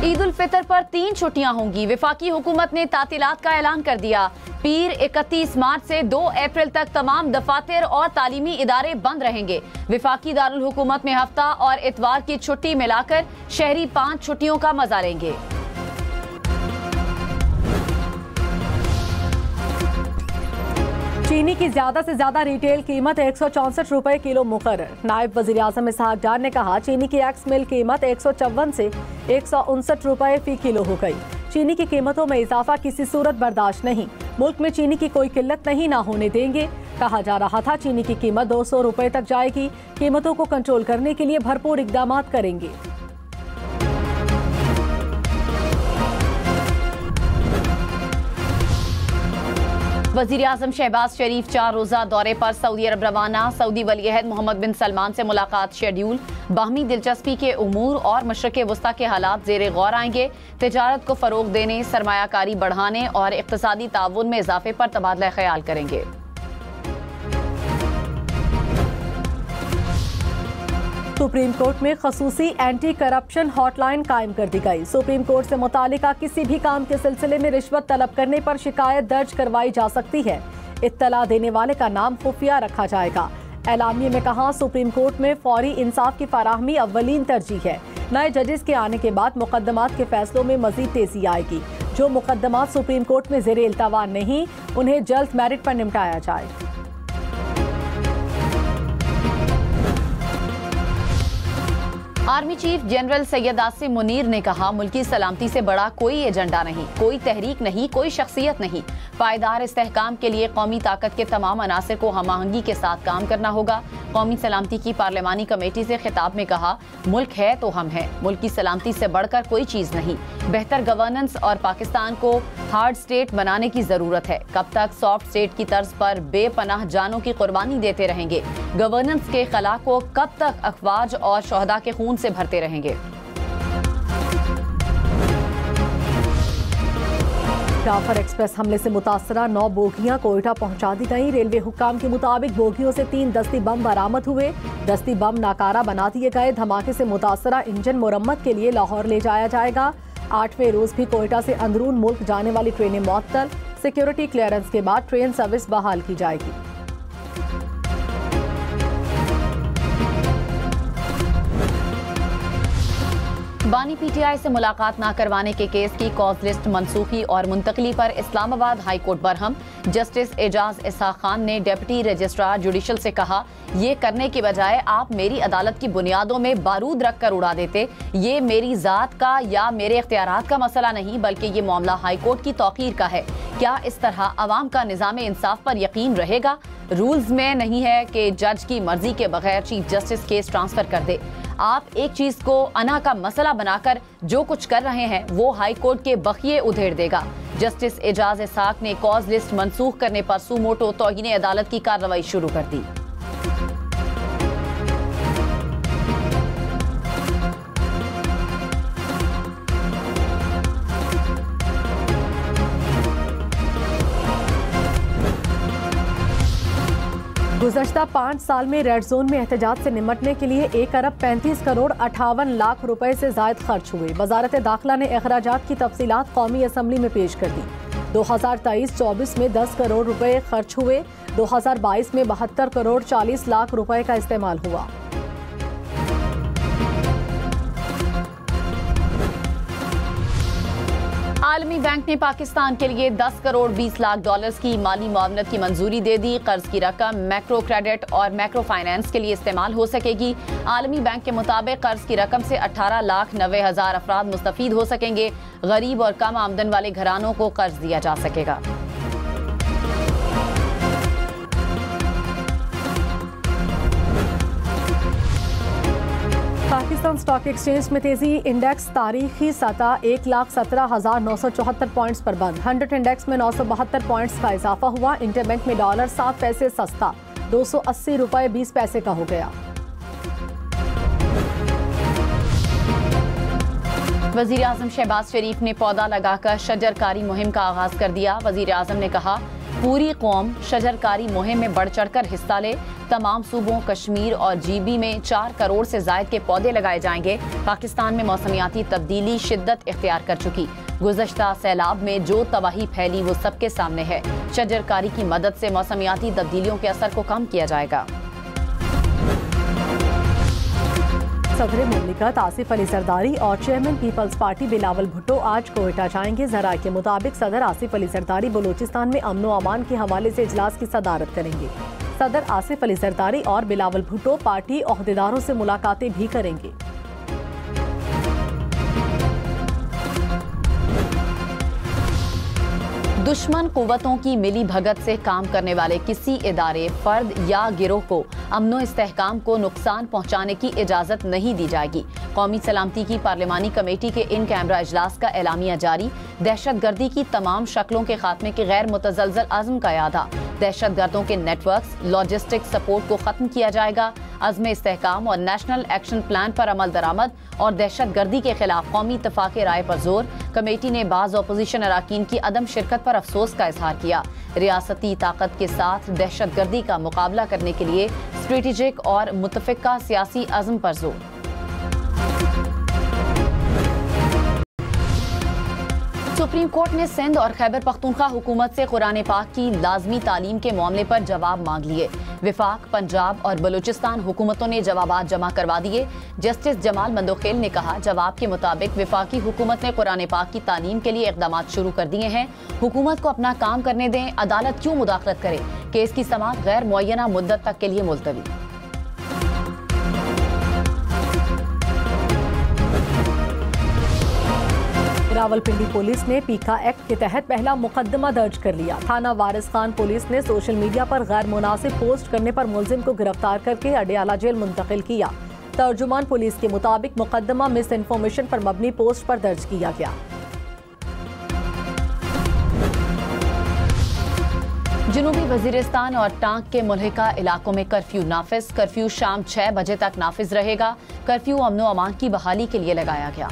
ईद उल फितर पर 3 छुट्टियां होंगी। वफाकी हुकूमत ने तातीलात का ऐलान कर दिया। पीर 31 मार्च से 2 अप्रैल तक तमाम दफातर और तालीमी इदारे बंद रहेंगे। वफाकी दारुल हुकूमत में हफ्ता और इतवार की छुट्टी मिलाकर शहरी 5 छुट्टियों का मजा लेंगे। चीनी की ज्यादा से ज्यादा रिटेल कीमत 164 रुपए किलो मुकर्रर। नायब वजीर आजम इसहाक डार ने कहा, चीनी की एक्स मिल कीमत 154 से 159 रुपए फी किलो हो गई। चीनी की कीमतों में इजाफा किसी सूरत बर्दाश्त नहीं। मुल्क में चीनी की कोई किल्लत नहीं ना होने देंगे। कहा जा रहा था चीनी की कीमत 200 रुपए तक जाएगी। कीमतों को कंट्रोल करने के लिए भरपूर इकदाम करेंगे। वजीर आजम शहबाज शरीफ 4 रोजा दौरे पर सऊदी अरब रवाना। सऊदी वलीअहद मोहम्मद बिन सलमान से मुलाकात शेड्यूल। बाहमी दिलचस्पी के उमूर और मशरक़ वस्ता के हालात ज़ेरे गौर आएंगे। तिजारत को फ़रोग देने, सरमायाकारी बढ़ाने और इक़्तिसादी ताउन में इजाफे पर तबादला ख्याल करेंगे। सुप्रीम कोर्ट में खसूसी एंटी करप्शन हॉटलाइन कायम कर दी गई। सुप्रीम कोर्ट से मुतालिका किसी भी काम के सिलसिले में रिश्वत तलब करने पर शिकायत दर्ज करवाई जा सकती है। इत्तला देने वाले का नाम खुफिया रखा जाएगा। एलामिये में कहा, सुप्रीम कोर्ट में फौरी इंसाफ की फराहमी अव्वलीन तरजीह है। नए जजेस के आने के बाद मुकदमात के फैसलों में मजीद तेजी आएगी। जो मुकदमात सुप्रीम कोर्ट में ज़ेरे इल्तवा नहीं, उन्हें जल्द मेरिट पर निपटाया जाए। Army chief general Syed Asim Munir ने कहा, मुल्की सलामती से बड़ा कोई एजेंडा नहीं, कोई तहरीक नहीं, कोई शख्सियत नहीं। पायदार इस्तेहकाम के लिए कौमी ताकत के तमाम अनासर को हम-आहंगी के साथ काम करना होगा। कौमी सलामती की पार्लिमानी कमेटी से खिताब में कहा, मुल्क है तो हम हैं। मुल्क की सलामती से बढ़कर कोई चीज़ नहीं। बेहतर गवर्नेंस और पाकिस्तान को हार्ड स्टेट बनाने की ज़रूरत है। कब तक सॉफ्ट स्टेट की तर्ज पर बेपनाह जानों की कुर्बानी देते रहेंगे? गवर्नेंस के खला को कब तक अफवाज और शहदा के खून से भरते रहेंगे? जाफर एक्सप्रेस हमले से मुतासरा 9 बोगियां कोयटा पहुंचा दी गई। रेलवे हुक्काम के मुताबिक बोगियों से 3 दस्ती बम बरामद हुए। दस्ती बम नाकारा बना दिए गए। धमाके से मुतासरा इंजन मुरम्मत के लिए लाहौर ले जाया जाएगा। 8वें रोज भी कोयटा से अंदरून मुल्क जाने वाली ट्रेनें मुअत्तल। सिक्योरिटी क्लियरेंस के बाद ट्रेन सर्विस बहाल की जाएगी। बानी पीटीआई से मुलाकात न करवाने के केस की कॉज लिस्ट मनसूखी और मुंतकली पर Islamabad high court Barham. Justice Ejaz इसहाक खान ने डिप्टी रजिस्ट्रार जुडिशल से कहा, ये करने की बजाय आप मेरी अदालत की बुनियादों में बारूद रख कर उड़ा देते। ये मेरी जात का या मेरे इख्तियारात का मसला नहीं, बल्कि ये मामला हाई कोर्ट की तौकीर का है। क्या इस तरह अवाम का निज़ाम इंसाफ पर यकीन रहेगा? रूल्स में नहीं है कि जज की मर्जी के बगैर चीफ जस्टिस केस ट्रांसफर कर दे। आप एक चीज को अना का मसला बनाकर जो कुछ कर रहे हैं वो हाई कोर्ट के बखिए उधेड़ देगा। जस्टिस एजाज इसहाक ने कॉज लिस्ट मनसूख करने पर सुमोटो तौहीन अदालत की कार्रवाई शुरू कर दी। गुज़श्ता 5 साल में रेड जोन में एहतजाज से निमटने के लिए 1 अरब 35 करोड़ 58 लाख रुपए से जायद खर्च हुए। वजारत दाखिला ने अखराजात की तफसीलात कौमी असम्बली में पेश कर दी। 2023-24 में 10 करोड़ रुपए खर्च हुए। 2022 में 72 करोड़ 40 लाख रुपए का इस्तेमाल हुआ। आलमी बैंक ने पाकिस्तान के लिए 10 करोड़ 20 लाख डॉलर्स की माली मुआवनत की मंजूरी दे दी। कर्ज की रकम मैक्रो क्रेडिट और मैक्रो फाइनेंस के लिए इस्तेमाल हो सकेगी। आलमी बैंक के मुताबिक कर्ज की रकम से 18,90,000 अफराद मुस्तफीद हो सकेंगे। गरीब और कम आमदन वाले घरानों को कर्ज दिया जा सकेगा। पाकिस्तान स्टॉक एक्सचेंज में तेजी। इंडेक्स तारीखी सतह 1,17,974 पॉइंट्स पर बंद। 100 इंडेक्स में 972 पॉइंट्स का इजाफा हुआ। इंटरबैंक में डॉलर 7 पैसे सस्ता 280 रुपए 20 पैसे का हो गया। वजीर आजम शहबाज शरीफ ने पौधा लगाकर शजरकारी मुहिम का आगाज कर दिया। वजीर आजम ने कहा, पूरी कौम शजरकारी मुहिम में बढ़ चढ़कर हिस्सा ले। तमाम सूबों कश्मीर और GB में 4 करोड़ से जायद के पौधे लगाए जाएंगे। पाकिस्तान में मौसमियाती तब्दीली शिद्दत इख्तियार कर चुकी। गुज़श्ता सैलाब में जो तबाही फैली वो सबके सामने है। शजरकारी की मदद से मौसमियाती तब्दीलियों के असर को कम किया जाएगा। सदर मुमलिकत आसिफ अली जरदारी और chairman Peoples Party Bilawal Bhutto आज कोयटा जाएंगे। ज़राए के मुताबिक सदर आसिफ अली जरदारी बलूचिस्तान में अमन व अमान के हवाले से इजलास की सदारत करेंगे। सदर आसिफ अली जरदारी और बिलावल भुट्टो पार्टी ओहदेदारों से मुलाकातें भी करेंगे। दुश्मन कुव्वतों की मिली भगत से काम करने वाले किसी इदारे, फर्द या गिरोह को अमनो इस्तेहकाम को नुकसान पहुंचाने की इजाजत नहीं दी जाएगी। कौमी सलामती की पार्लिमानी कमेटी के इन कैमरा इजलास का एलामिया जारी। दहशतगर्दी की तमाम शक्लों के खात्मे के गैर मुतज़लज़ल अज़्म का यादा। दहशतगर्दों के नेटवर्क्स, लॉजिस्टिक सपोर्ट को खत्म किया जाएगा। अज़्म इस्तेहकाम और नेशनल एक्शन प्लान पर अमल दरामद और दहशतगर्दी के खिलाफ कौमी इत्तफ़ाक़ राय पर जोर। कमेटी ने बाज़ अपोजिशन अराकीन की अदम शिरकत पर अफसोस का इजहार किया। रियासती ताकत के साथ दहशतगर्दी का मुकाबला करने के लिए स्ट्रेटेजिक और मुतफ़िक़ा सियासी अज़्म पर जोर। सुप्रीम कोर्ट ने सिंध और खैबर पख्तूनख्वा हुकूमत से कुरान पाक की लाजमी तालीम के मामले पर जवाब मांग लिए। विफाक, पंजाब और बलूचिस्तान हुकूमतों ने जवाबात जमा करवा दिए। जस्टिस जमाल मंदोखेल ने कहा, जवाब के मुताबिक विफाकी हुकूमत ने कुरान पाक की तालीम के लिए इक़दामात शुरू कर दिए हैं। हुकूमत को अपना काम करने दें, अदालत क्यों मुदाखलत करे। केस की समाअत गैर मुअय्यना मुद्दत तक के लिए मुलतवी। रावलपिंडी पुलिस ने पीका एक्ट के तहत पहला मुकदमा दर्ज कर लिया। थाना वारिस खान पुलिस ने सोशल मीडिया पर गैर मुनासिब पोस्ट करने पर मुलजिम को गिरफ्तार करके अडियाला जेल मुंतकिल किया। तर्जुमान पुलिस के मुताबिक मुकदमा मिस इन्फॉर्मेशन पर मबनी पोस्ट पर दर्ज किया गया। जनूबी वजीरिस्तान और टांक के मुल्हिका इलाकों में कर्फ्यू नाफिज। कर्फ्यू शाम 6 बजे तक नाफिज रहेगा। कर्फ्यू अमनो अमान की बहाली के लिए लगाया गया।